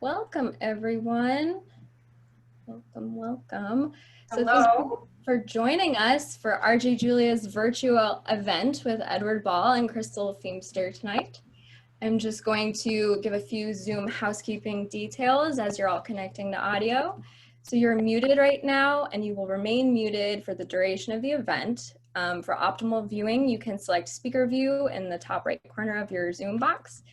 Welcome, everyone. Welcome, welcome. So thank you Hello. for joining us for RJ Julia's virtual event with Edward Ball and Crystal Feimster tonight. I'm just going to give a few Zoom housekeeping details as you're all connecting to audio. So you're muted right now, and you will remain muted for the duration of the event. For optimal viewing, you can select speaker view in the top right corner of your Zoom box.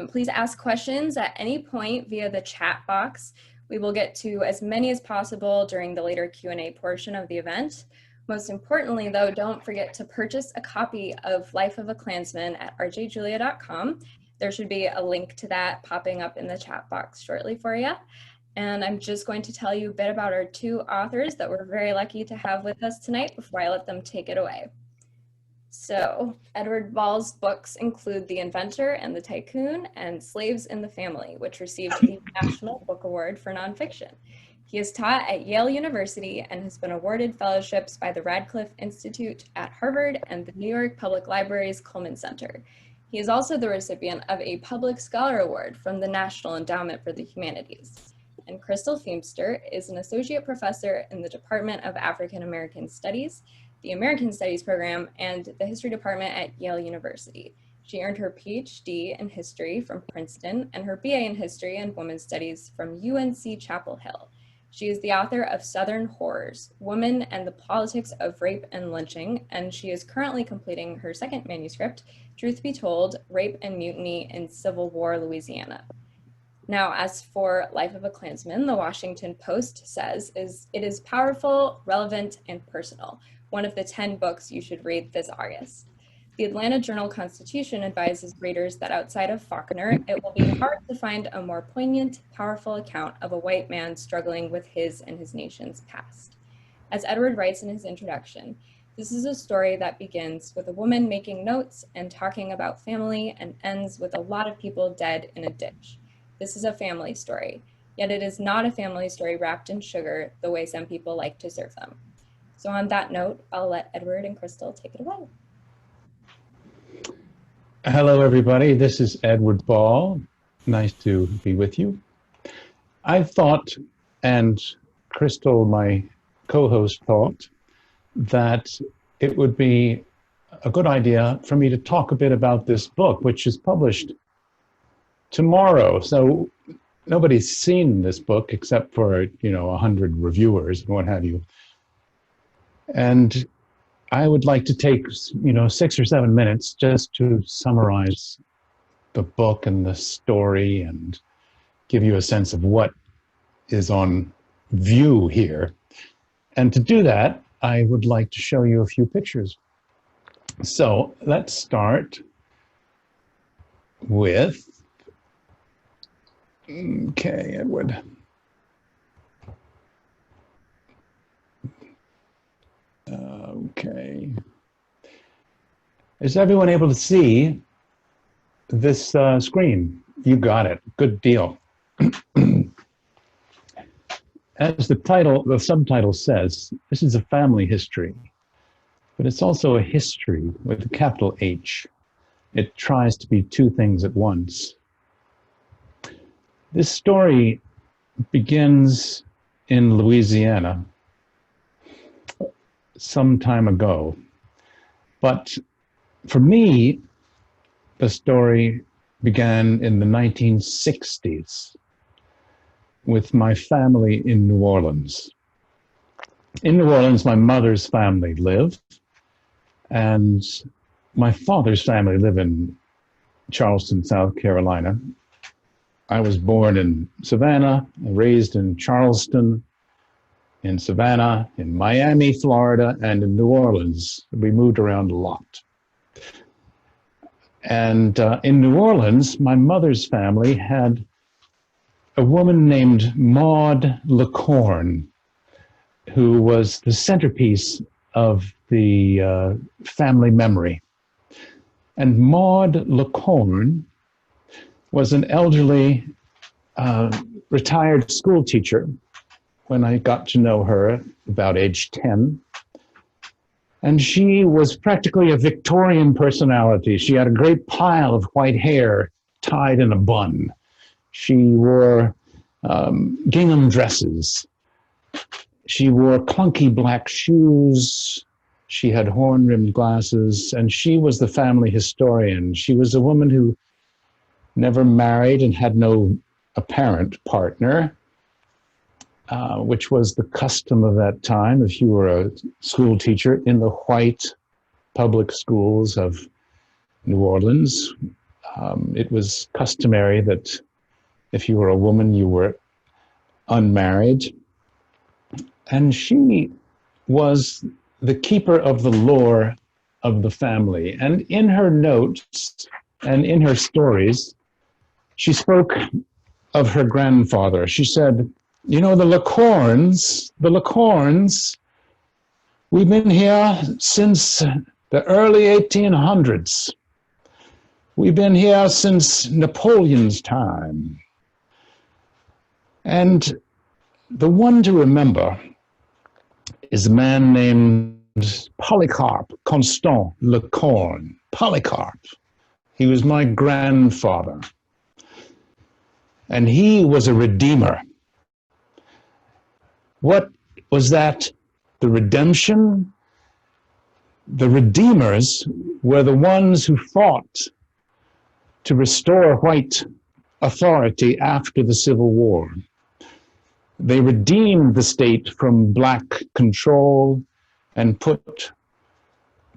Please ask questions at any point via the chat box. We will get to as many as possible during the later Q&A portion of the event. Most importantly, though, don't forget to purchase a copy of Life of a Klansman at rjjulia.com. There should be a link to that popping up in the chat box shortly for you. And I'm just going to tell you a bit about our two authors that we're very lucky to have with us tonight before I let them take it away. So, Edward Ball's books include The Inventor and the Tycoon and Slaves in the Family, which received the National Book Award for Nonfiction. He has taught at Yale University and has been awarded fellowships by the Radcliffe Institute at Harvard and the New York Public Library's Cullman Center. He is also the recipient of a Public Scholar Award from the National Endowment for the Humanities. And Crystal Feimster is an associate professor in the Department of African American Studies, the American Studies program, and the History Department at Yale University. She earned her PhD in history from Princeton and her BA in history and women's studies from UNC Chapel Hill. She is the author of Southern Horrors, Women and the Politics of Rape and Lynching, and she is currently completing her second manuscript, Truth Be Told, Rape and Mutiny in Civil War Louisiana. Now, as for Life of a Klansman, the Washington Post says it is powerful, relevant, and personal. One of the 10 books you should read this August. The Atlanta Journal-Constitution advises readers that outside of Faulkner, it will be hard to find a more poignant, powerful account of a white man struggling with his and his nation's past. As Edward writes in his introduction, this is a story that begins with a woman making notes and talking about family and ends with a lot of people dead in a ditch. This is a family story, yet it is not a family story wrapped in sugar the way some people like to serve them. So on that note, I'll let Edward and Crystal take it away. Hello, everybody. This is Edward Ball. Nice to be with you. I thought, and Crystal, my co-host, thought that it would be a good idea for me to talk a bit about this book, which is published tomorrow. So nobody's seen this book except for, 100 reviewers and what have you. And I would like to take, 6 or 7 minutes just to summarize the book and the story and give you a sense of what is on view here. And to do that, I would like to show you a few pictures. So let's start with, okay, Edward. Okay. Is everyone able to see this screen? You got it. Good deal. As the subtitle says, this is a family history, but it's also a history with a capital H. It tries to be two things at once. This story begins in Louisiana some time ago. But for me, the story began in the 1960s with my family in New Orleans. In New Orleans, my mother's family lived, and my father's family live in Charleston, South Carolina. I was born in Savannah, raised in Charleston, in Savannah, in Miami, Florida, and in New Orleans. We moved around a lot. And in New Orleans, my mother's family had a woman named Maud LeCorne, who was the centerpiece of the family memory. And Maud LeCorne was an elderly retired school teacher when I got to know her about age 10. And she was practically a Victorian personality. She had a great pile of white hair tied in a bun. She wore gingham dresses. She wore clunky black shoes. She had horn-rimmed glasses, and she was the family historian. She was a woman who never married and had no apparent partner, which was the custom of that time if you were a school teacher in the white public schools of New Orleans. It was customary that if you were a woman, you were unmarried. And she was the keeper of the lore of the family. And in her notes and in her stories, she spoke of her grandfather. She said, you know, the Lecorns, we've been here since the early 1800s. We've been here since Napoleon's time. And the one to remember is a man named Polycarpe Constant Lecorne. Polycarpe. He was my grandfather. And he was a redeemer. What was that? The redemption? The redeemers were the ones who fought to restore white authority after the Civil War. They redeemed the state from black control and put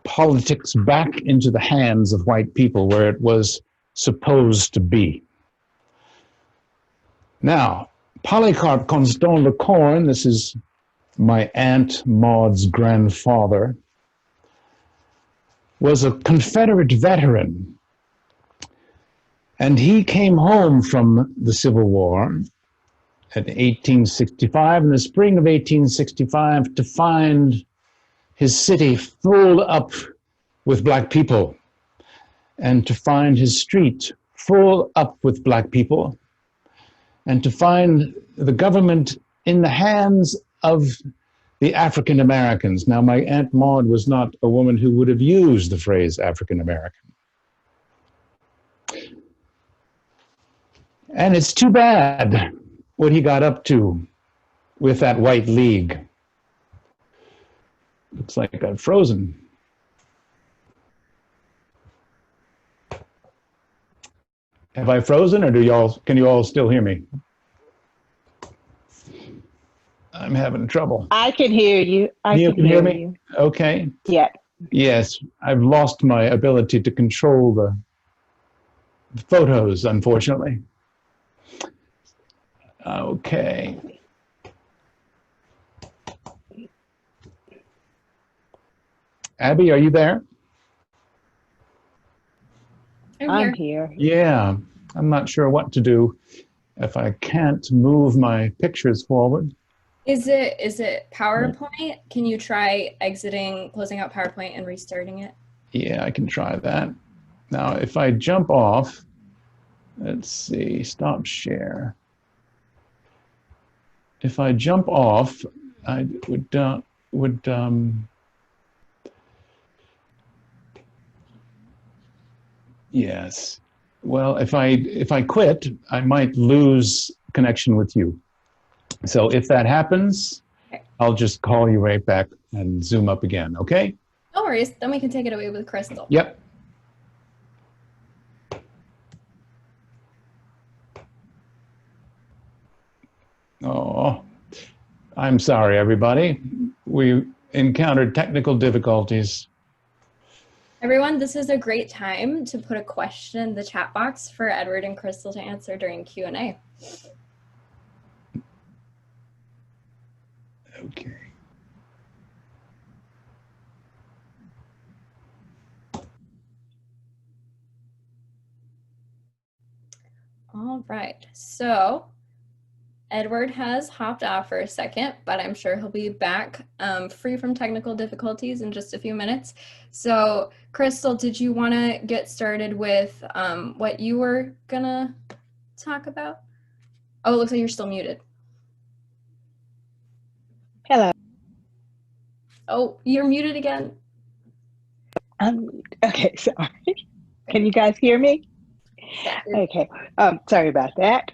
politics back into the hands of white people where it was supposed to be. Now, Polycarpe Constant Lecorne, this is my Aunt Maud's grandfather, was a Confederate veteran. And he came home from the Civil War in 1865, in the spring of 1865, to find his city full up with black people, and to find his street full up with black people, and to find the government in the hands of the African Americans. Now, my Aunt Maud was not a woman who would have used the phrase African American. And it's too bad what he got up to with that White League. Looks like I've frozen. Have I frozen, or can you all still hear me? I'm having trouble. I can hear you. You can hear me? Okay. Yeah. Yes, I've lost my ability to control the photos, unfortunately. Okay. Abby, are you there? I'm here. Yeah, I'm not sure what to do if I can't move my pictures forward. Is it PowerPoint? Can you try closing out PowerPoint and restarting it? Yeah, I can try that. Now, if I jump off, let's see, stop share. If I jump off, I would yes. Well, if I quit, I might lose connection with you. So if that happens, okay, I'll just call you right back and zoom up again, okay? No worries, then we can take it away with Crystal. Yep. Oh, I'm sorry, everybody. We encountered technical difficulties. Everyone, this is a great time to put a question in the chat box for Edward and Crystal to answer during Q&A. Okay. All right, so Edward has hopped off for a second, but I'm sure he'll be back free from technical difficulties in just a few minutes. So Crystal, did you want to get started with what you were gonna talk about? Oh, it looks like you're still muted. Hello. Oh, you're muted again. Okay, sorry. Can you guys hear me? Okay. Sorry about that.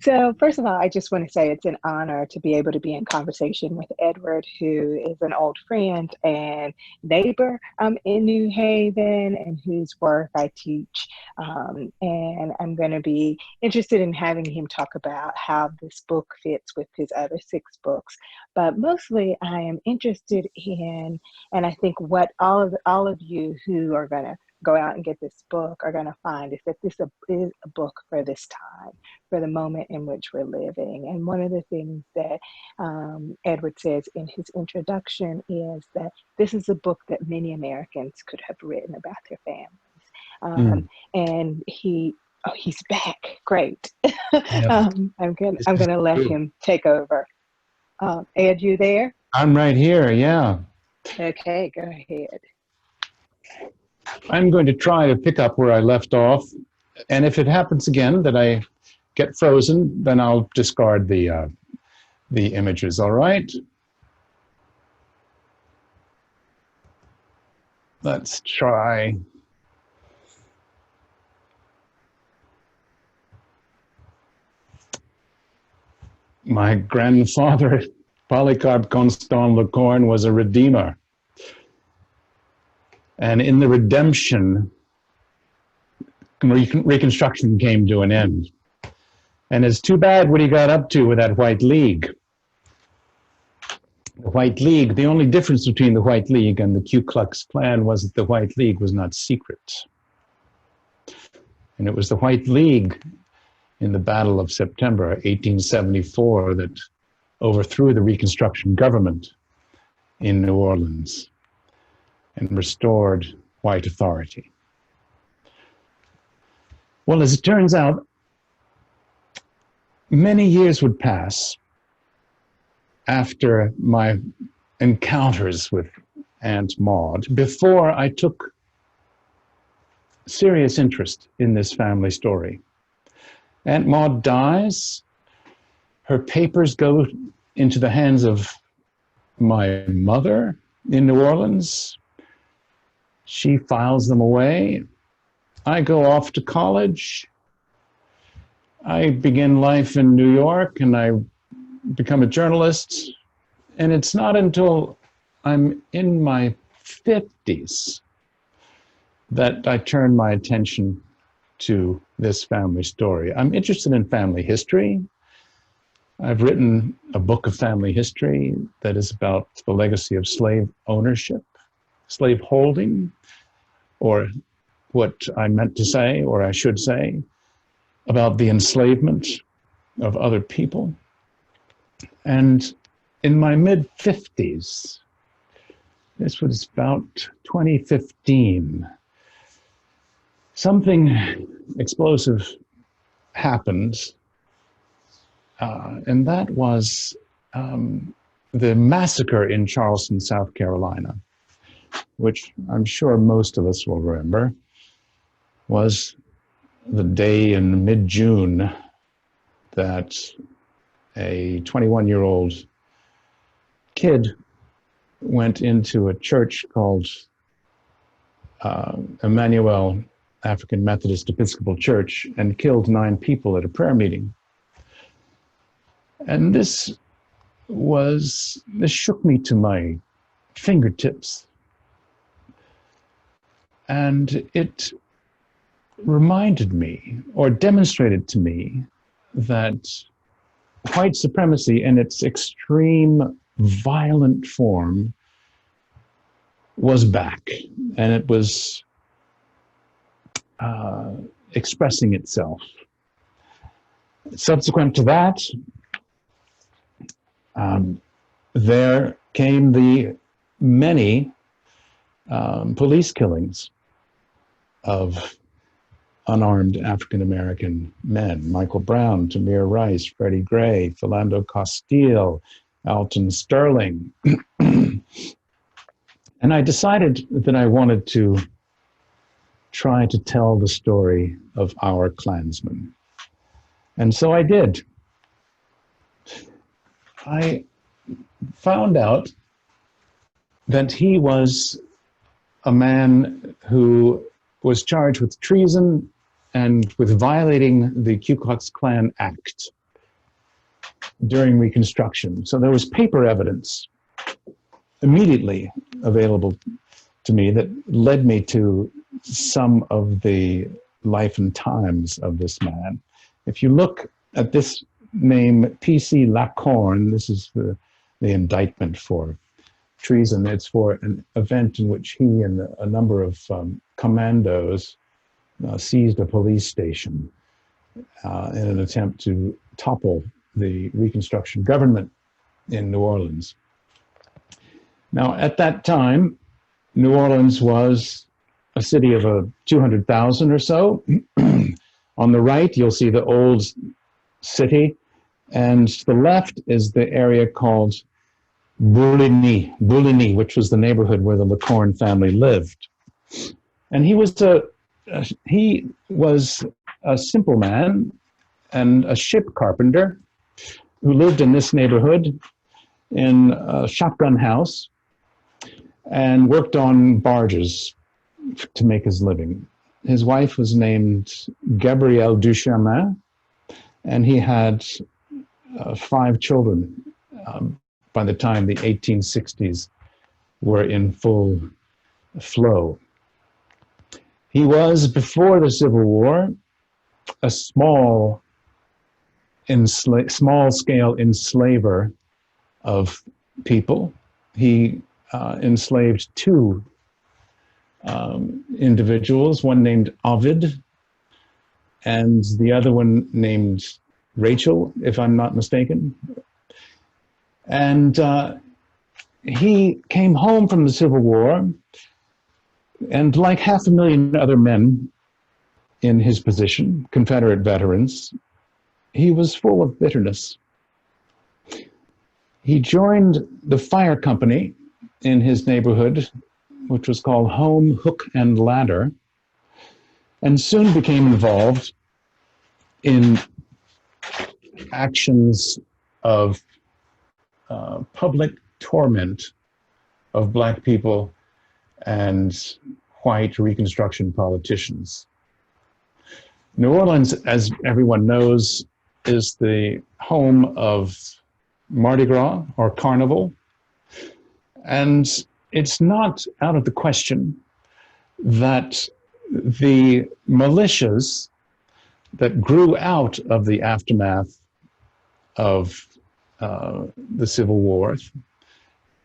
So first of all, I just want to say it's an honor to be able to be in conversation with Edward, who is an old friend and neighbor in New Haven, and whose work I teach. And I'm going to be interested in having him talk about how this book fits with his other 6 books. But mostly I am interested in, and I think what all of you who are going to go out and get this book are going to find is that this is a book for this time, for the moment in which we're living. And one of the things that Edward says in his introduction is that this is a book that many Americans could have written about their families. And he's back. Great. Yeah. I'm gonna let him take over. Ed, you there? I'm right here, yeah. Okay, go ahead. I'm going to try to pick up where I left off, and if it happens again that I get frozen, then I'll discard the images, all right? Let's try. My grandfather, Polycarp Constant Lecorne, was a redeemer. And in the redemption, Reconstruction came to an end. And it's too bad what he got up to with that White League. The White League, the only difference between the White League and the Ku Klux Klan was that the White League was not secret. And it was the White League in the Battle of September 1874 that overthrew the Reconstruction government in New Orleans and restored white authority. Well, as it turns out, many years would pass after my encounters with Aunt Maud before I took serious interest in this family story. Aunt Maud dies. Her papers go into the hands of my mother in New Orleans. She files them away. I go off to college. I begin life in New York and I become a journalist. And it's not until I'm in my 50s that I turn my attention to this family story. I'm interested in family history. I've written a book of family history that is about the legacy of slave ownership, slave holding, or what I meant to say, or I should say, about the enslavement of other people. And in my mid-50s, this was about 2015, something explosive happened, and that was the massacre in Charleston, South Carolina, which I'm sure most of us will remember, was the day in mid-June that a 21-year-old kid went into a church called Emmanuel African Methodist Episcopal Church and killed 9 people at a prayer meeting. And this shook me to my fingertips. And it reminded me, or demonstrated to me, that white supremacy in its extreme violent form was back, and it was expressing itself. Subsequent to that, there came the many police killings of unarmed African-American men: Michael Brown, Tamir Rice, Freddie Gray, Philando Castile, Alton Sterling. And I decided that I wanted to try to tell the story of our Klansman. And so I did. I found out that he was a man who was charged with treason and with violating the Ku Klux Klan Act during Reconstruction. So there was paper evidence immediately available to me that led me to some of the life and times of this man. If you look at this name, P.C. Lacorne, this is the indictment for treason. It's for an event in which he and a number of commandos seized a police station in an attempt to topple the Reconstruction government in New Orleans. Now, at that time, New Orleans was a city of 200,000 or so. On the right, you'll see the old city, and to the left is the area called Bouligny, which was the neighborhood where the Lacorne family lived. And he was a simple man and a ship carpenter who lived in this neighborhood in a shotgun house and worked on barges to make his living. His wife was named Gabrielle Duchemin, and he had 5 children by the time the 1860s were in full flow. He was, before the Civil War, a small-scale enslaver of people. He enslaved 2 individuals, one named Ovid, and the other one named Rachel, if I'm not mistaken. And he came home from the Civil War, and like 500,000 other men in his position, Confederate veterans, he was full of bitterness. He joined the fire company in his neighborhood, which was called Home, Hook, and Ladder, and soon became involved in actions of public torment of Black people and white Reconstruction politicians. New Orleans, as everyone knows, is the home of Mardi Gras, or Carnival, and it's not out of the question that the militias that grew out of the aftermath of the Civil War,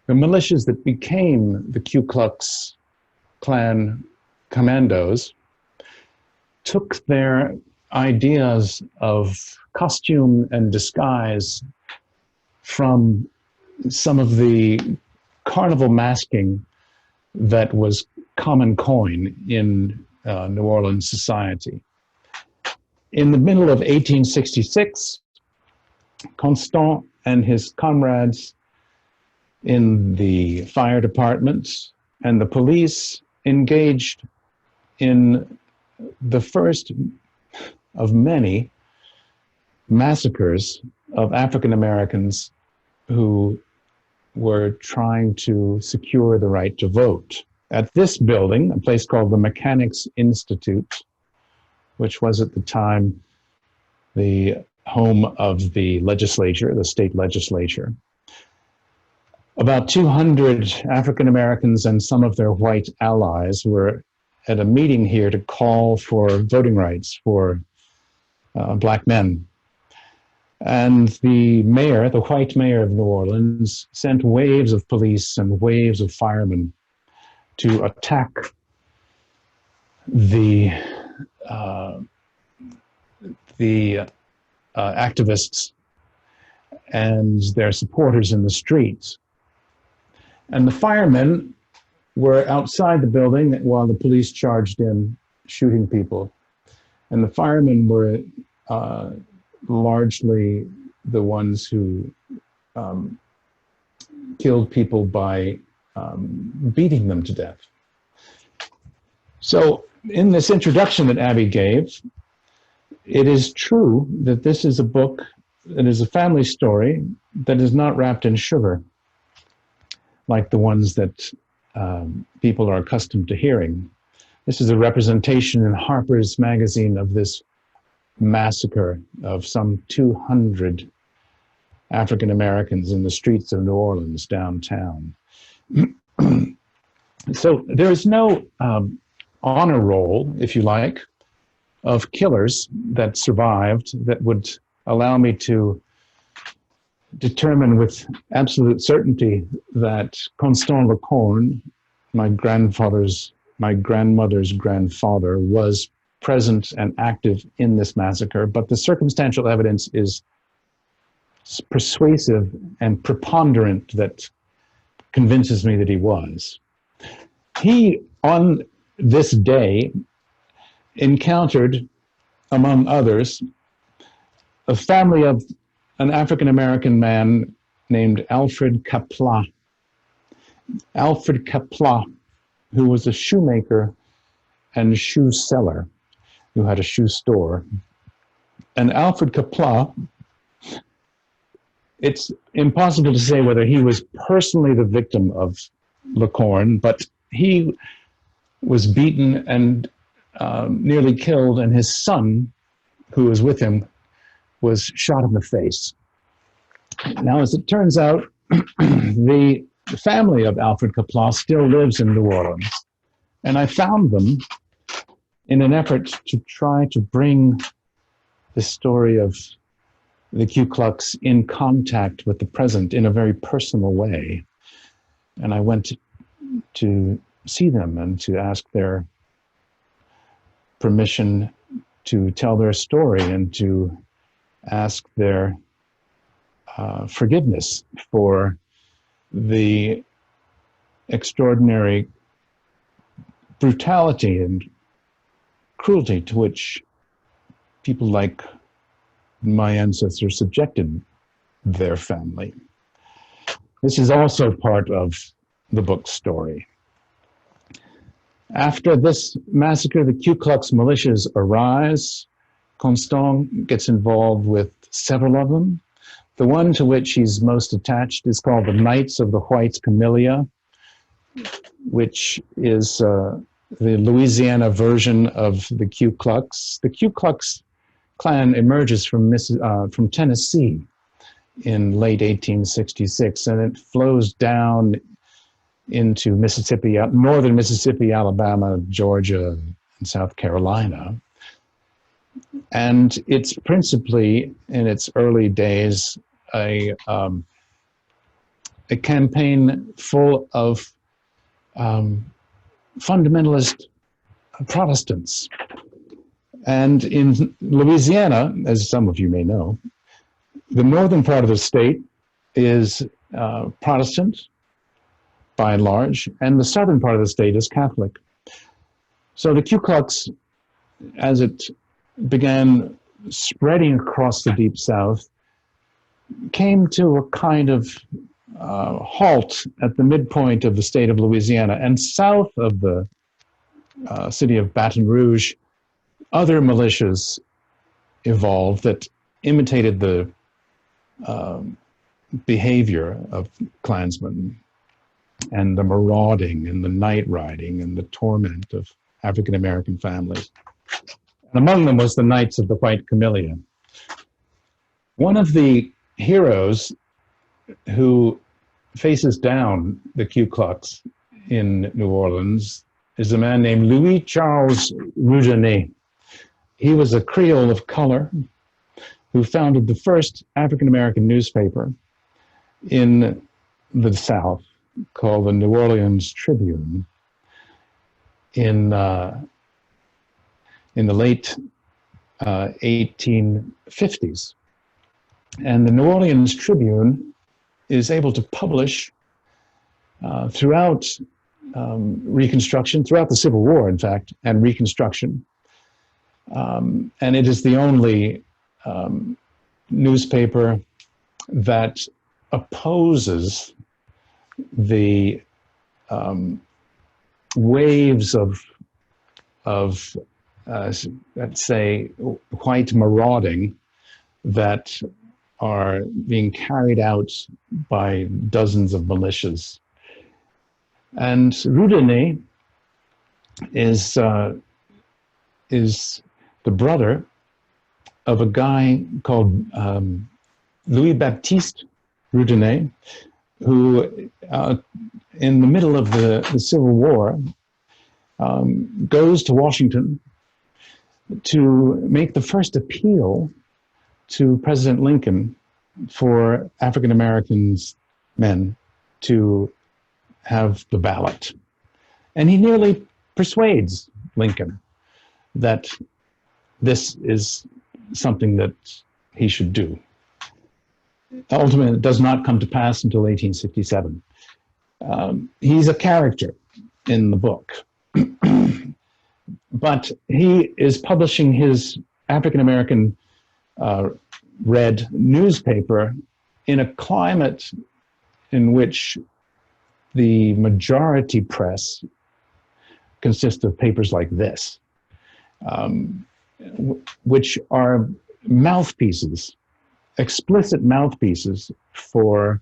the militias that became the Ku Klux Klan commandos, took their ideas of costume and disguise from some of the carnival masking that was common coin in New Orleans society. In the middle of 1866, Constant and his comrades in the fire department and the police engaged in the first of many massacres of African Americans who were trying to secure the right to vote. At this building, a place called the Mechanics Institute, which was at the time the home of the legislature, the state legislature, about 200 African Americans and some of their white allies were at a meeting here to call for voting rights for Black men. And the mayor, the white mayor of New Orleans, sent waves of police and waves of firemen to attack the activists and their supporters in the streets. And the firemen were outside the building while the police charged in, shooting people. And the firemen were largely the ones who killed people by beating them to death. So in this introduction that Abby gave, it is true that this is a book that is a family story that is not wrapped in sugar, like the ones that people are accustomed to hearing. This is a representation in Harper's Magazine of this massacre of some 200 African Americans in the streets of New Orleans downtown. So there is no honor roll, if you like, of killers that survived that would allow me to determine with absolute certainty that Constant Lecorne, my grandmother's grandfather, was present and active in this massacre, but the circumstantial evidence is persuasive and preponderant that convinces me that he was. He, on this day, encountered, among others, a family of an African-American man named Alfred Kapla. Alfred Kapla, who was a shoemaker and shoe seller, who had a shoe store. And Alfred Kapla, it's impossible to say whether he was personally the victim of Lecorne, but he was beaten and nearly killed, and his son, who was with him, was shot in the face. Now, as it turns out, the family of Alfred Kapla still lives in New Orleans, and I found them in an effort to try to bring the story of the Ku Klux in contact with the present in a very personal way. And I went to see them and to ask their permission to tell their story and to ask their forgiveness for the extraordinary brutality and cruelty to which people like my ancestors subjected their family. This is also part of the book's story. After this massacre, the Ku Klux militias arise. Constant gets involved with several of them. The one to which he's most attached is called the Knights of the White Camellia, which is the Louisiana version of the Ku Klux. The Ku Klux Klan emerges from Tennessee in late 1866, and it flows down into Mississippi, northern Mississippi, Alabama, Georgia, and South Carolina. And it's principally, in its early days, a campaign full of fundamentalist Protestants. And in Louisiana, as some of you may know, the northern part of the state is Protestant, by and large, and the southern part of the state is Catholic. So the Ku Klux, as it began spreading across the Deep South, came to a kind of halt at the midpoint of the state of Louisiana, and south of the city of Baton Rouge, other militias evolved that imitated the behavior of Klansmen and the marauding and the night riding and the torment of African-American families. And among them was the Knights of the White Camellia. One of the heroes who faces down the Ku Klux in New Orleans is a man named Louis Charles Rougenet. He was a Creole of color who founded the first African-American newspaper in the South, called the New Orleans Tribune, in the late 1850s. And the New Orleans Tribune is able to publish throughout Reconstruction, throughout the Civil War, in fact, and Reconstruction. And it is the only newspaper that opposes the waves of let's say, white marauding that are being carried out by dozens of militias. And Rougenet is the brother of a guy called Louis Baptiste Roudinet, who in the middle of the Civil War goes to Washington to make the first appeal to President Lincoln for African Americans men to have the ballot. And he nearly persuades Lincoln that this is something that he should do. Ultimately, it does not come to pass until 1867. He's a character in the book, but he is publishing his African American read newspaper in a climate in which the majority press consists of papers like this, which are mouthpieces, explicit mouthpieces for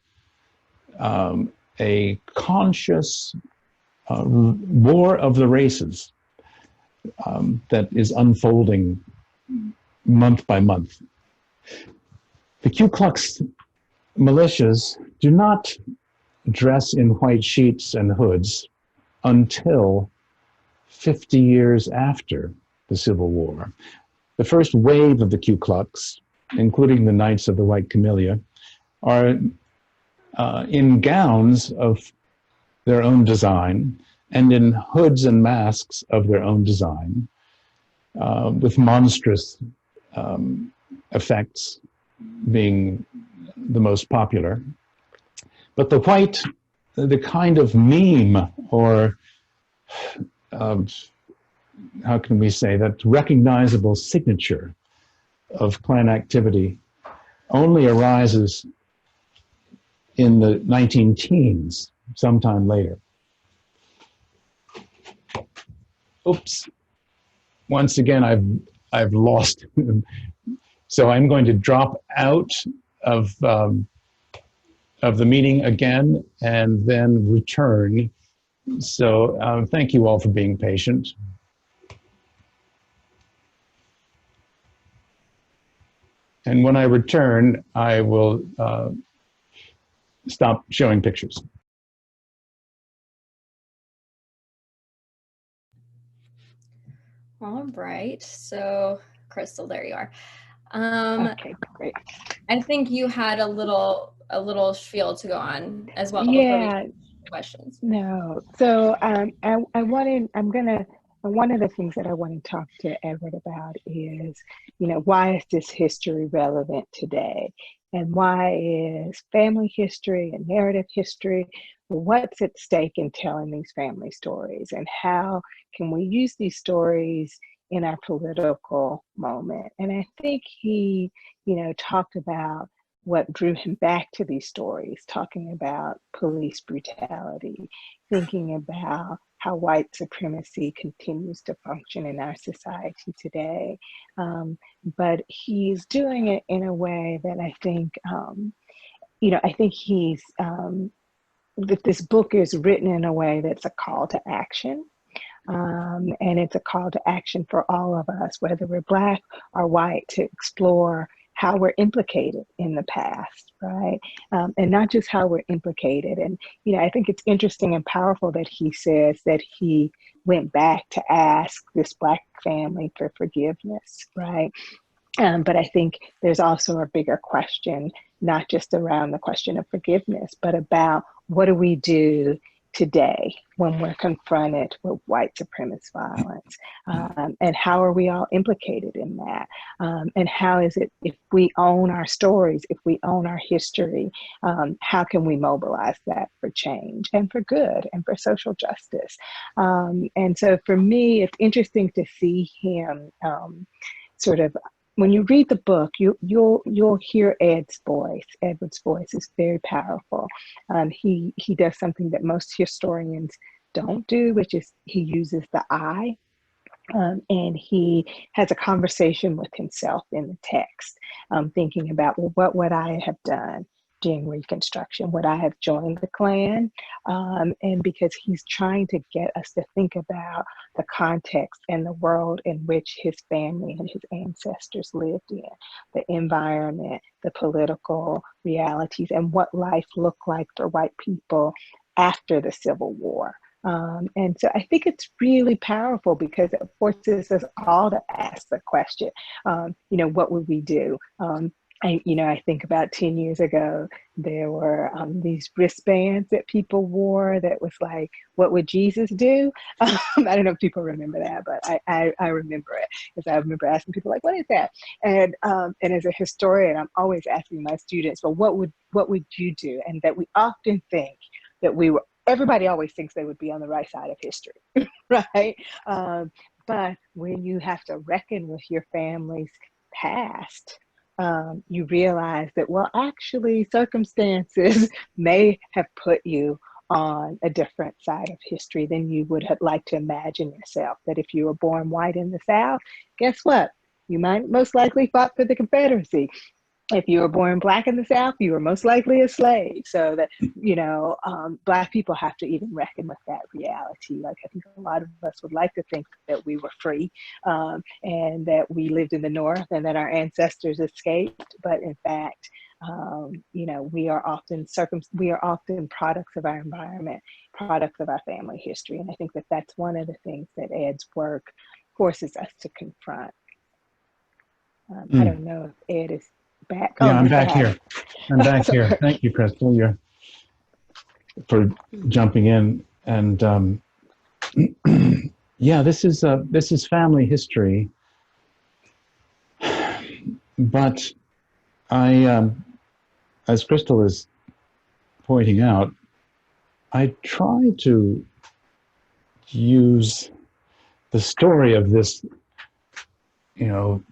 a conscious war of the races that is unfolding month by month. The Ku Klux militias do not dress in white sheets and hoods until 50 years after the Civil War. The first wave of the Ku Klux, including the Knights of the White Camellia, are in gowns of their own design and in hoods and masks of their own design, with monstrous effects being the most popular. But the white, the kind of meme, or how can we say, that recognizable signature of Klan activity only arises in the 19-teens, sometime later. Oops. Once again, I've lost. So I'm going to drop out of the meeting again and then return. So thank you all for being patient. And when I return, I will stop showing pictures. All right, so Crystal, there you are. Okay, great. I think you had a little spiel to go on as well. Yeah. Questions. No. So one of the things that I want to talk to Edward about is, why is this history relevant today? And why is family history and narrative history, what's at stake in telling these family stories? And how can we use these stories in our political moment? And I think he, talked about what drew him back to these stories, talking about police brutality, thinking about how white supremacy continues to function in our society today. But he's doing it in a way that I think, I think he's, that this book is written in a way that's a call to action. And it's a call to action for all of us, whether we're Black or white, to explore how we're implicated in the past, right? And not just how we're implicated. And, I think it's interesting and powerful that he says that he went back to ask this Black family for forgiveness, right? But I think there's also a bigger question, not just around the question of forgiveness, but about what do we do today when we're confronted with white supremacist violence, and how are we all implicated in that, and how is it, if we own our stories, if we own our history, how can we mobilize that for change and for good and for social justice? And so for me, it's interesting to see him sort of, when you read the book, you'll hear Edward's voice is very powerful. He does something that most historians don't do, which is he uses the I, and he has a conversation with himself in the text, thinking about, well, what would I have done during Reconstruction? Would I have joined the Klan? And because he's trying to get us to think about the context and the world in which his family and his ancestors lived in, the environment, the political realities, and what life looked like for white people after the Civil War. And so I think it's really powerful because it forces us all to ask the question, what would we do? I think about 10 years ago, there were these wristbands that people wore that was like, what would Jesus do? I don't know if people remember that, but I remember it because I remember asking people like, what is that? And as a historian, I'm always asking my students, well, what would you do? And that we often think that everybody always thinks they would be on the right side of history, right? But when you have to reckon with your family's past, you realize that, well, actually circumstances may have put you on a different side of history than you would have liked to imagine yourself. That if you were born white in the South, guess what? You might most likely fought for the Confederacy. If you were born Black in the South, you were most likely a slave. So that, Black people have to even reckon with that reality. Like, I think a lot of us would like to think that we were free and that we lived in the North and that our ancestors escaped. But in fact, we are often products of our environment, products of our family history. And I think that that's one of the things that Ed's work forces us to confront. I don't know if Ed is back. Yeah, I'm back here. I'm back here. Thank you, Crystal, for jumping in. And yeah, this is family history. But as Crystal is pointing out, I try to use the story of this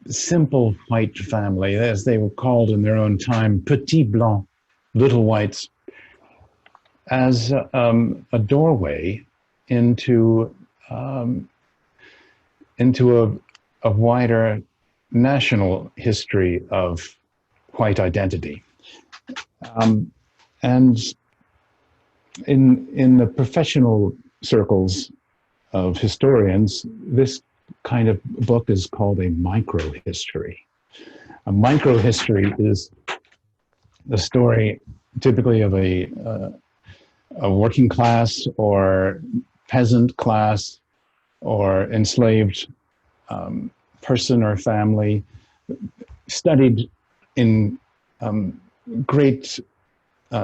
simple white family, as they were called in their own time, petit blanc, little whites, as a doorway into a wider national history of white identity. And in the professional circles of historians, this kind of book is called a microhistory. A microhistory is the story typically of a working class or peasant class or enslaved person or family, studied in great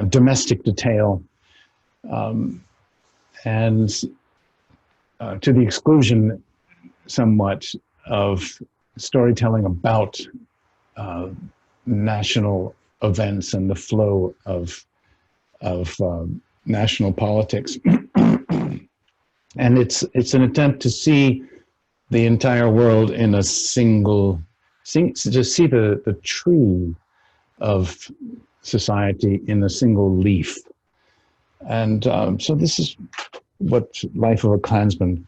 domestic detail and to the exclusion somewhat of storytelling about national events and the flow of national politics. And it's an attempt to see the entire world in a to see the tree of society in a single leaf. And so this is what Life of a Klansman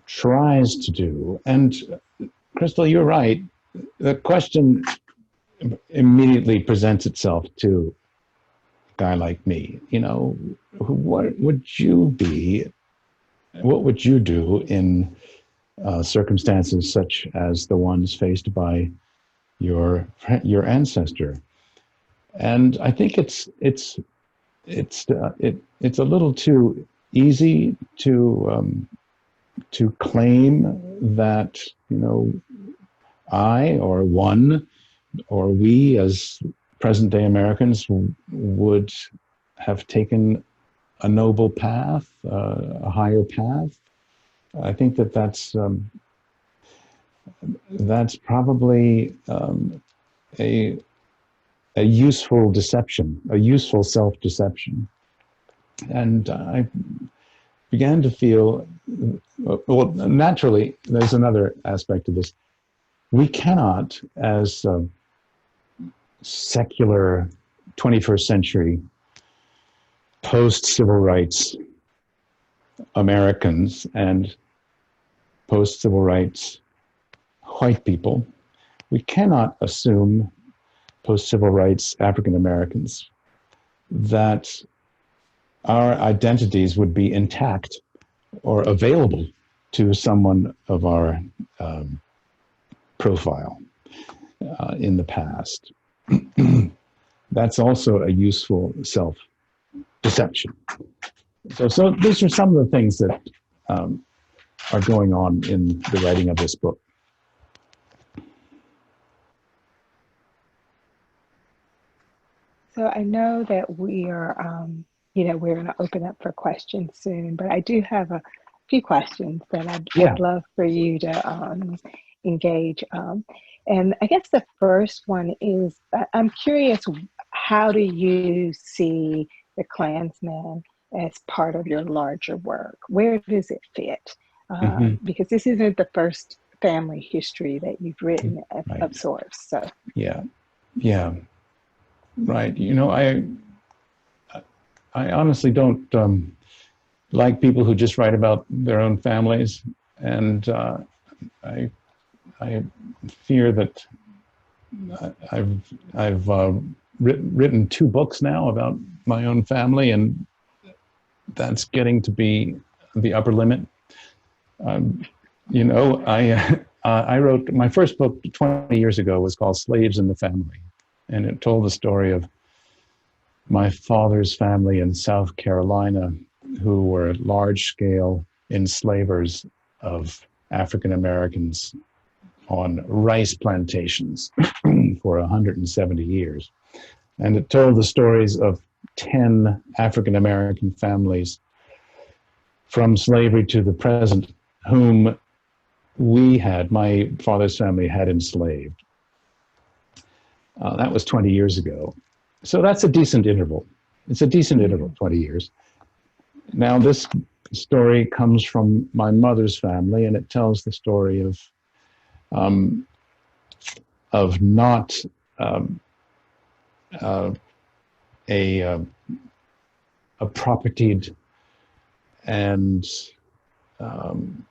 tries to do. And Crystal, you're right. The question immediately presents itself to a guy like me. What would you do in circumstances such as the ones faced by your ancestor? And I think it's a little too easy to claim that I or one or we as present day Americans would have taken a noble path, a higher path. I think that's probably a useful deception, a useful self-deception. And I began to feel, well, naturally, there's another aspect of this. We cannot, as secular 21st century post-civil rights Americans and post-civil rights white people, we cannot assume post-civil rights African Americans that our identities would be intact or available to someone of our profile in the past. That's also a useful self-deception. So these are some of the things that are going on in the writing of this book. So I know that we are, we're going to open up for questions soon, but I do have a few questions that I'd love for you to engage. And I guess the first one is, I'm curious, how do you see the Klansman as part of your larger work? Where does it fit? Because this isn't the first family history that you've written of sorts. So yeah. Right. I honestly don't like people who just write about their own families, and I fear that I've written 2 books now about my own family, and that's getting to be the upper limit. I wrote my first book 20 years ago was called Slaves in the Family. And it told the story of my father's family in South Carolina, who were large-scale enslavers of African Americans on rice plantations for 170 years. And it told the stories of 10 African American families from slavery to the present, whom my father's family had enslaved. That was 20 years ago. So that's a decent interval. It's a decent interval, 20 years. Now, this story comes from my mother's family, and it tells the story of not a propertied and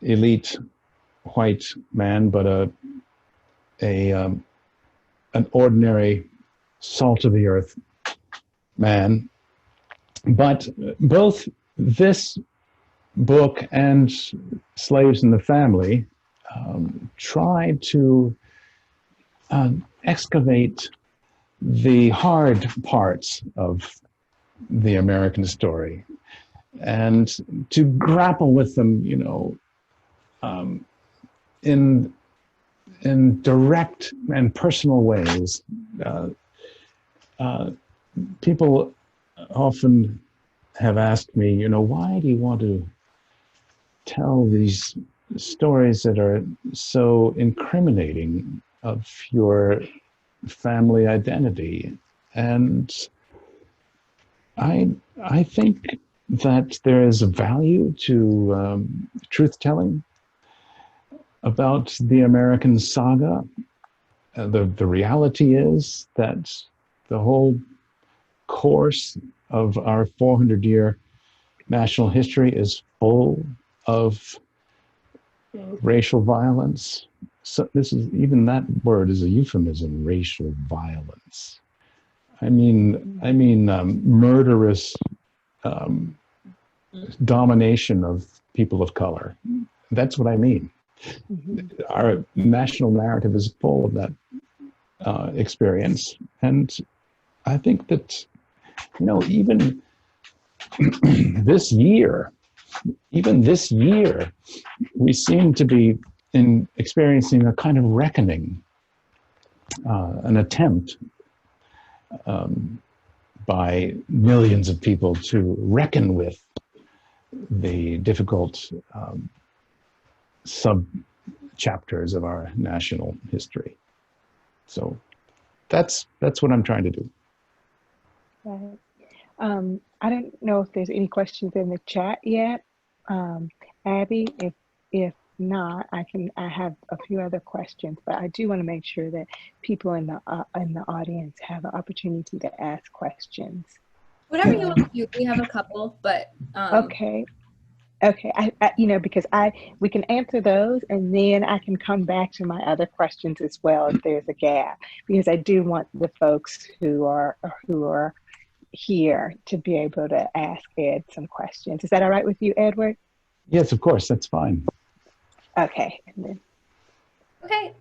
elite white man, but an ordinary salt of the earth man. But both this book and Slaves in the Family try to excavate the hard parts of the American story and to grapple with them, in direct and personal ways. People often have asked me, why do you want to tell these stories that are so incriminating of your family identity? And I think that there is a value to truth-telling about the American saga. The reality is that the whole course of our 400-year national history is full of racial violence. So even that word is a euphemism, racial violence. I mean murderous domination of people of color. That's what I mean. Our national narrative is full of that experience. And I think that, even this year, we seem to be experiencing a kind of reckoning, an attempt by millions of people to reckon with the difficult sub-chapters of our national history. So that's what I'm trying to do. Right. I don't know if there's any questions in the chat yet. Abby, if not, I have a few other questions, but I do want to make sure that people in the audience have an opportunity to ask questions. Whatever you want to do. We have a couple, but okay. I because we can answer those, and then I can come back to my other questions as well if there's a gap, because I do want the folks who are here to be able to ask Ed some questions. Is that all right with you, Edward? Yes, of course, that's fine. Okay. And then, Okay,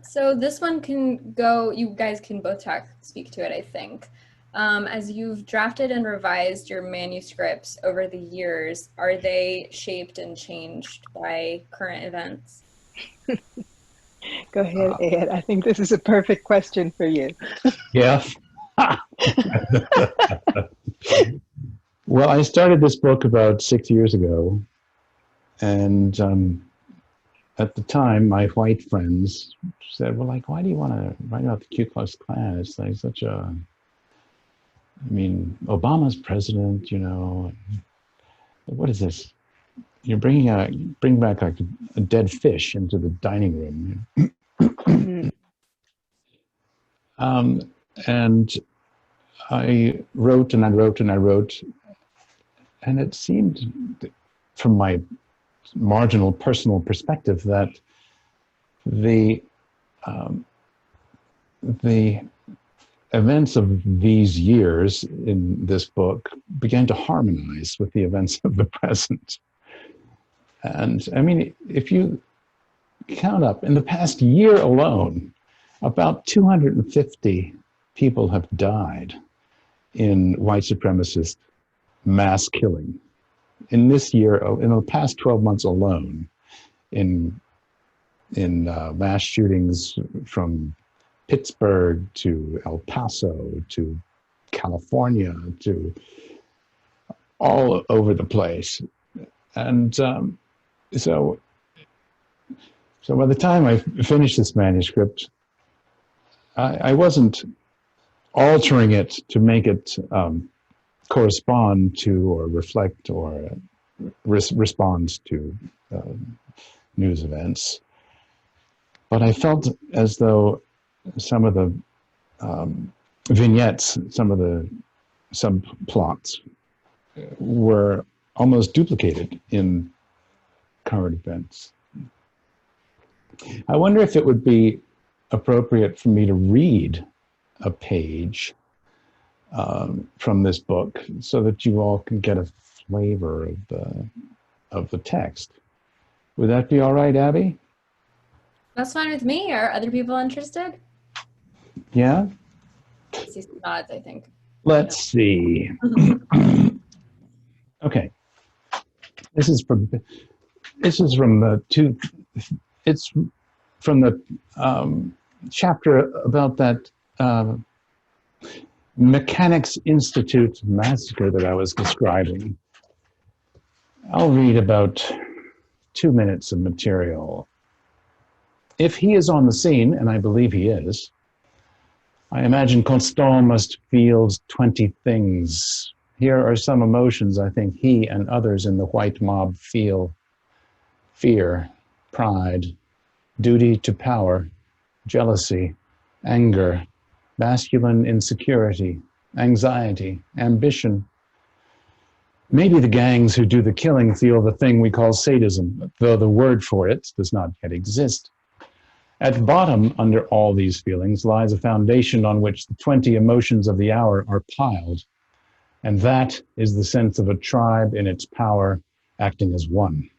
so this one can go, you guys can both speak to it, I think. As you've drafted and revised your manuscripts over the years, are they shaped and changed by current events? go ahead, Ed. I think this is a perfect question for you. Yeah. Well, I started this book about 6 years ago, and at the time, my white friends said, well, like, why do you want to write about the Ku Klux Klan? It's like such a, I mean, Obama's president, you know, what is this? You're bring back like a dead fish into the dining room. You know? And I wrote and I wrote and I wrote, and it seemed, from my marginal personal perspective, that the events of these years in this book began to harmonize with the events of the present. And I mean, if you count up, in the past year alone, about 250 people have died in white supremacist mass killing. In this year, in the past 12 months alone, in mass shootings from Pittsburgh to El Paso to California to all over the place. And so by the time I finished this manuscript, I wasn't altering it to make it correspond to or reflect or respond to news events. But I felt as though some of the vignettes, some of the subplots were almost duplicated in current events. I wonder if it would be appropriate for me to read a page from this book so that you all can get a flavor of the text. Would that be all right, Abby? That's fine with me. Are other people interested? Yeah? I see some nods, I think. Let's see. Okay. This is from the chapter about that Mechanics Institute massacre that I was describing. I'll read about 2 minutes of material. If he is on the scene, and I believe he is, I imagine Constant must feel 20 things. Here are some emotions I think he and others in the white mob feel: fear, pride, duty to power, jealousy, anger, masculine insecurity, anxiety, ambition. Maybe the gangs who do the killing feel the thing we call sadism, though the word for it does not yet exist. At bottom, under all these feelings, lies a foundation on which the 20 emotions of the hour are piled, and that is the sense of a tribe in its power, acting as one.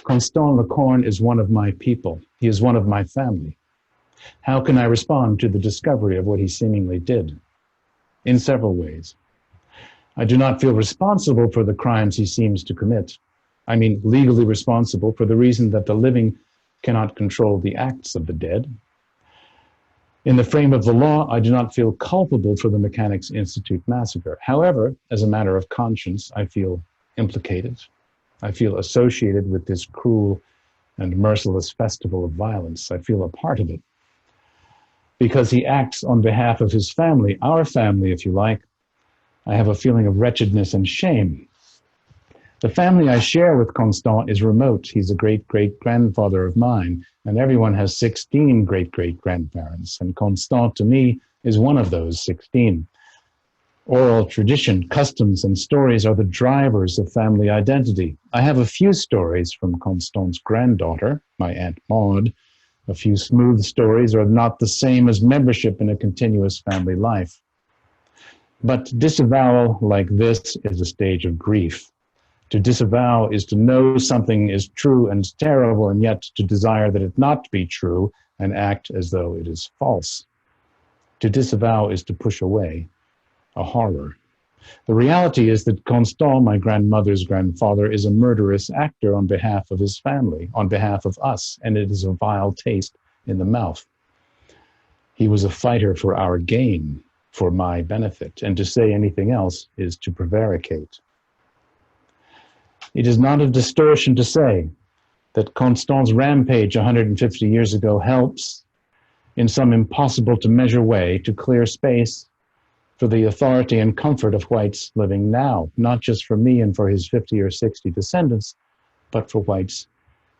Constant Lecorne is one of my people. He is one of my family. How can I respond to the discovery of what he seemingly did? In several ways. I do not feel responsible for the crimes he seems to commit. I mean, legally responsible for the reason that the living cannot control the acts of the dead. In the frame of the law, I do not feel culpable for the Mechanics Institute massacre. However, as a matter of conscience, I feel implicated. I feel associated with this cruel and merciless festival of violence. I feel a part of it. Because he acts on behalf of his family, our family, if you like, I have a feeling of wretchedness and shame. The family I share with Constant is remote. He's a great-great-grandfather of mine, and everyone has 16 great-great-grandparents, and Constant, to me, is one of those 16. Oral tradition, customs, and stories are the drivers of family identity. I have a few stories from Constant's granddaughter, my Aunt Maud. A few smooth stories are not the same as membership in a continuous family life. But disavowal like this is a stage of grief. To disavow is to know something is true and terrible, and yet to desire that it not be true and act as though it is false. To disavow is to push away a horror. The reality is that Constant, my grandmother's grandfather, is a murderous actor on behalf of his family, on behalf of us, and it is a vile taste in the mouth. He was a fighter for our gain, for my benefit, and to say anything else is to prevaricate. It is not a distortion to say that Constant's rampage 150 years ago helps, in some impossible to measure way, to clear space for the authority and comfort of whites living now, not just for me and for his 50 or 60 descendants, but for whites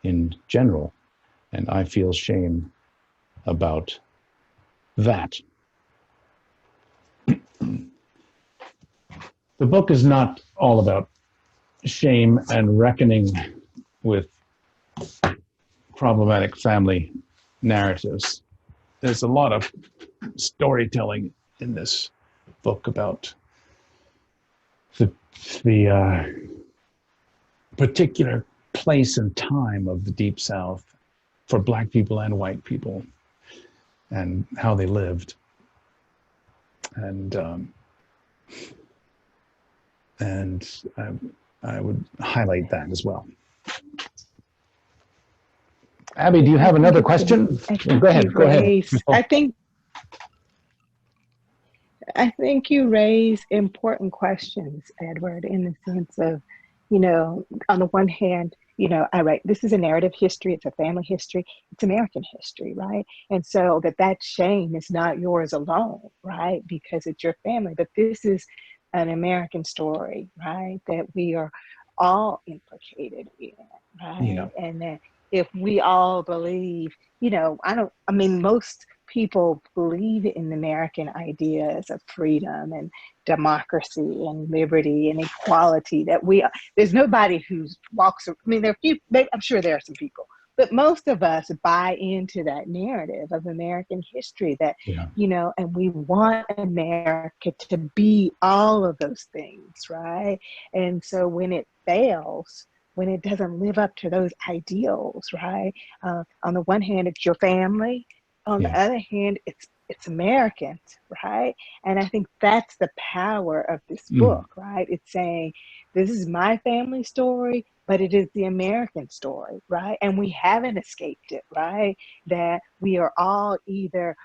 in general. And I feel shame about that. The book is not all about shame and reckoning with problematic family narratives. There's a lot of storytelling in this book about the particular place and time of the Deep South for Black people and white people, and how they lived. And I would highlight that as well. Abby, do you have another question? Go ahead. I think you raise important questions, Edward, in the sense of, on the one hand, I write, this is a narrative history, it's a family history, it's American history, right? And so that shame is not yours alone, right? Because it's your family, but this is an American story, right? That we are all implicated in, right? Yeah. And that if we all believe, most people believe in the American ideas of freedom and democracy and liberty and equality, that there's nobody who walks, there are few, I'm sure there are some people, but most of us buy into that narrative of American history that, and we want America to be all of those things, right? And so when it fails, when it doesn't live up to those ideals, right? On the one hand, it's your family. On the other hand, it's Americans, right? And I think that's the power of this book, right? It's saying, this is my family story, but it is the American story, right? And we haven't escaped it, right? That we are all either,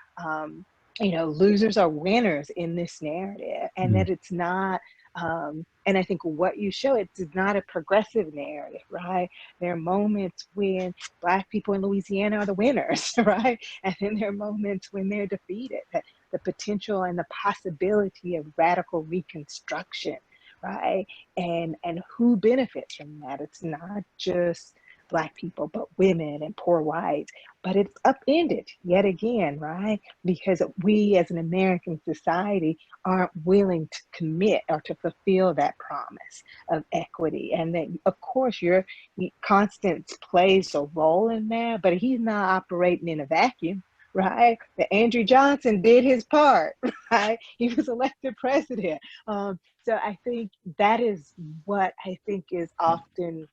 losers or winners in this narrative, and that it's not, and I think what you show, it's not a progressive narrative, right? There are moments when Black people in Louisiana are the winners, right? And then there are moments when they're defeated, that the potential and the possibility of radical reconstruction, right? And who benefits from that? It's not just Black people, but women and poor whites, but it's upended yet again, right? Because we as an American society aren't willing to commit or to fulfill that promise of equity. And that, of course, Constance plays a role in that, but he's not operating in a vacuum, right? That Andrew Johnson did his part, right? He was elected president. So I think that is what I think is often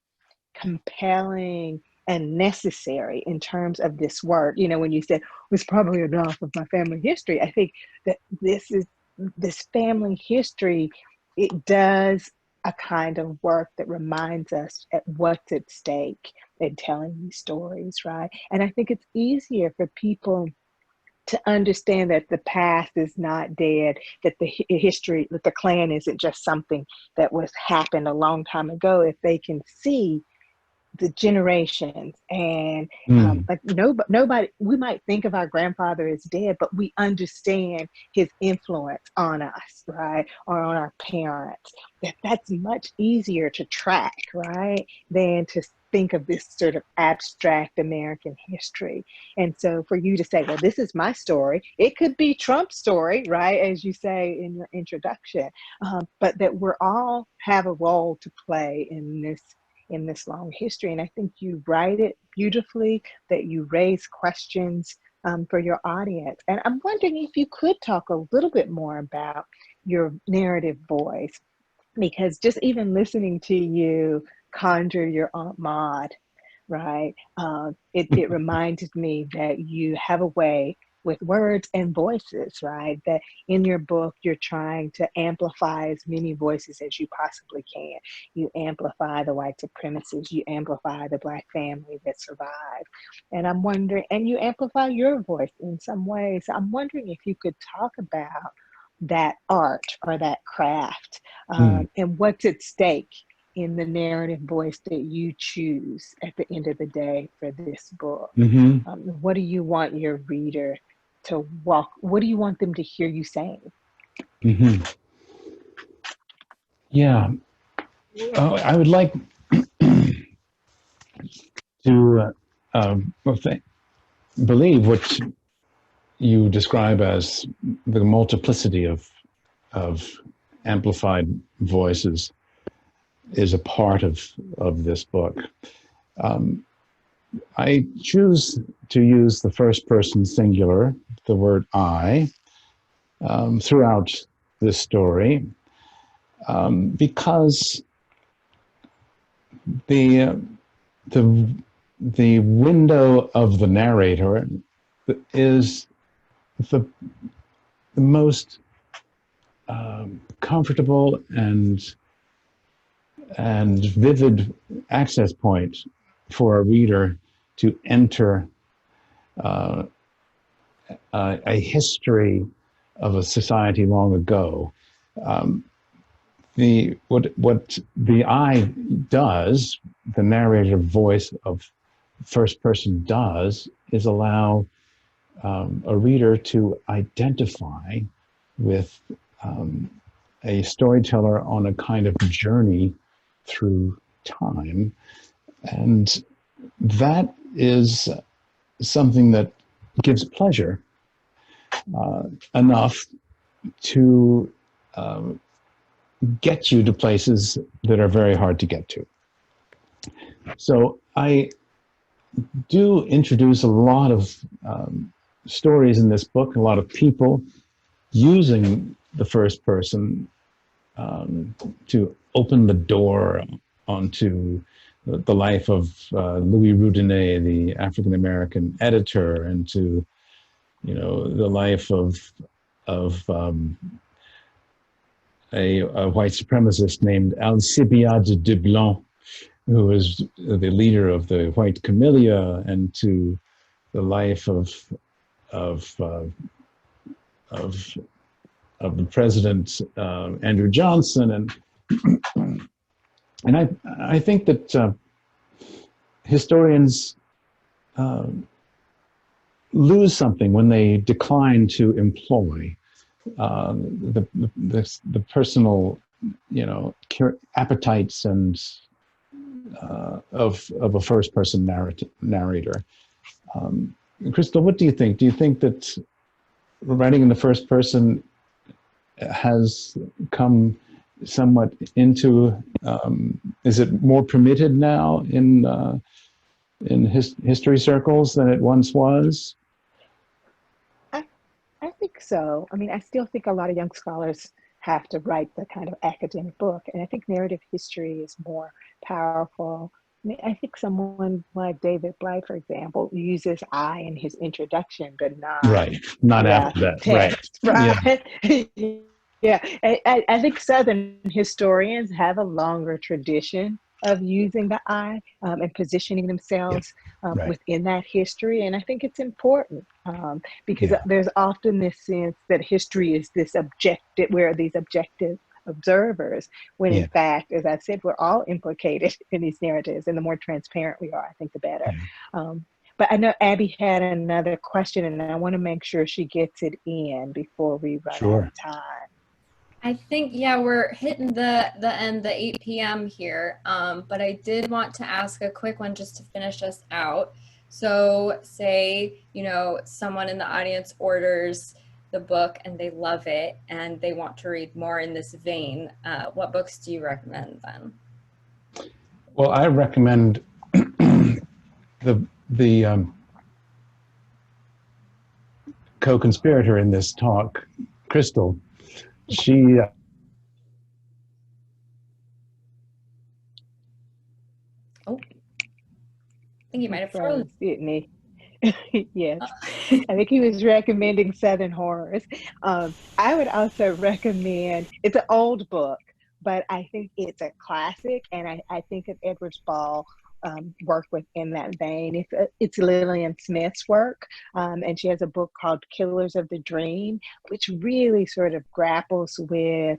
compelling and necessary in terms of this work. When you said, was probably enough of my family history, I think that this family history, it does a kind of work that reminds us at what's at stake in telling these stories, right? And I think it's easier for people to understand that the past is not dead, that the history, that the Klan isn't just something that happened a long time ago, if they can see the generations and nobody, we might think of our grandfather as dead, but we understand his influence on us, right? Or on our parents. That's much easier to track, right? Than to think of this sort of abstract American history. And so for you to say, well, this is my story, it could be Trump's story, right? As you say in your introduction, but that we're all have a role to play in this long history. And I think you write it beautifully, that you raise questions for your audience. And I'm wondering if you could talk a little bit more about your narrative voice, because just even listening to you conjure your Aunt Maud, right? It reminded me that you have a way with words and voices, right? That in your book, you're trying to amplify as many voices as you possibly can. You amplify the white supremacists, you amplify the Black family that survived. And I'm wondering, and you amplify your voice in some ways. I'm wondering if you could talk about that art or that craft, and what's at stake in the narrative voice that you choose at the end of the day for this book. What do you want your reader to walk? What do you want them to hear you saying? Yeah, I would like to believe what you describe as the multiplicity of amplified voices is a part of this book. I choose to use the first person singular, the word I, throughout this story, because the window of the narrator is the most comfortable and vivid access point for a reader to enter a history of a society long ago. What the I does, the narrator voice of first person does, is allow a reader to identify with a storyteller on a kind of journey through time. And that is something that gives pleasure enough to get you to places that are very hard to get to. So I do introduce a lot of stories in this book, a lot of people using the first person to open the door onto the life of Louis Roudinet, the African-American editor, and to, the life of a white supremacist named Alcibiade de Blanc, who was the leader of the White Camellia, and to the life of the president Andrew Johnson, and I think that historians lose something when they decline to employ the personal, appetites and of a first person narrator. Crystal, what do you think? Do you think that writing in the first person has come somewhat into, is it more permitted now in history circles than it once was? I think so. I mean, I still think a lot of young scholars have to write the kind of academic book, and I think narrative history is more powerful. I mean, I think someone like David Blight, for example, uses I in his introduction, but not after that. Text, right? Yeah. Yeah, I think Southern historians have a longer tradition of using the I and positioning themselves within that history. And I think it's important because there's often this sense that history is this objective, where these objective observers, when in fact, as I said, we're all implicated in these narratives, and the more transparent we are, I think the better. But I know Abby had another question, and I want to make sure she gets it in before we run out of time. I think, we're hitting the end, the 8 p.m. here, but I did want to ask a quick one just to finish us out. So say, someone in the audience orders the book and they love it and they want to read more in this vein. What books do you recommend then? Well, I recommend the co-conspirator in this talk, Crystal, she Oh, I think you might have Froze, frozen. didn't he? Yes. I think he was recommending Southern horrors. I would also recommend, it's an old book, but I think it's a classic, and I think of Edward Ball work within that vein. It's Lillian Smith's work, and she has a book called Killers of the Dream, which really sort of grapples with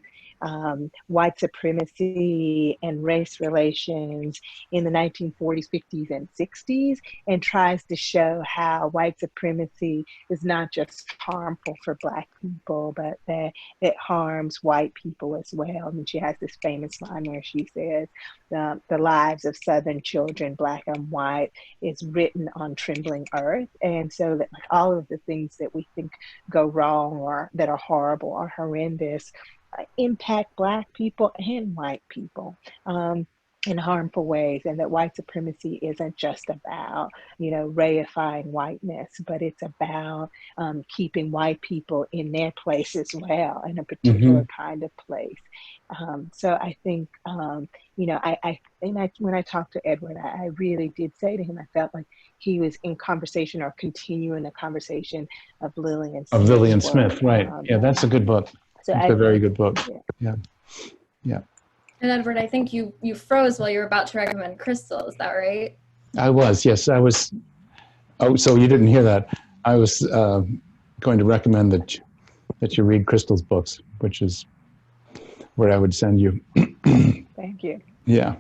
white supremacy and race relations in the 1940s, 50s, and 60s, and tries to show how white supremacy is not just harmful for Black people, but that it harms white people as well. And she has this famous line where she says, the lives of Southern children, Black and white, is written on trembling earth. And so that all of the things that we think go wrong or that are horrible or horrendous impact Black people and white people in harmful ways, and that white supremacy isn't just about, reifying whiteness, but it's about keeping white people in their place as well, in a particular kind of place. So I think, when I talked to Edward, I really did say to him, I felt like he was in conversation or continuing the conversation of Lillian Smith's of Lillian work. Smith, right? Yeah, that's a good book. So it's a very good book. Yeah. And Edward, I think you froze while you were about to recommend Crystal. Is that right? I was, yes, I was. Oh, so you didn't hear that? I was going to recommend that you read Crystal's books, which is where I would send you. Thank you. Yeah.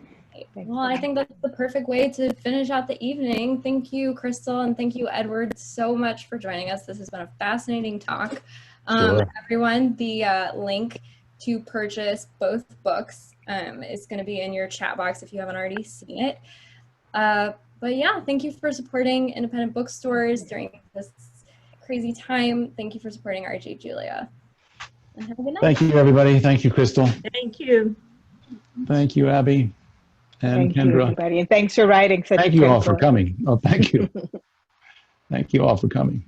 Well, I think that's the perfect way to finish out the evening. Thank you, Crystal, and thank you, Edward, so much for joining us. This has been a fascinating talk. Sure. Everyone, the link to purchase both books is going to be in your chat box if you haven't already seen it. But yeah, thank you for supporting independent bookstores during this crazy time. Thank you for supporting RJ Julia. And have a good night. Thank you, everybody. Thank you, Crystal. Thank you. Thank you, Abby. And Thank you, Kendra. everybody. And thanks for writing such a Thank you great all for book. coming. Oh, thank you. Thank you all for coming.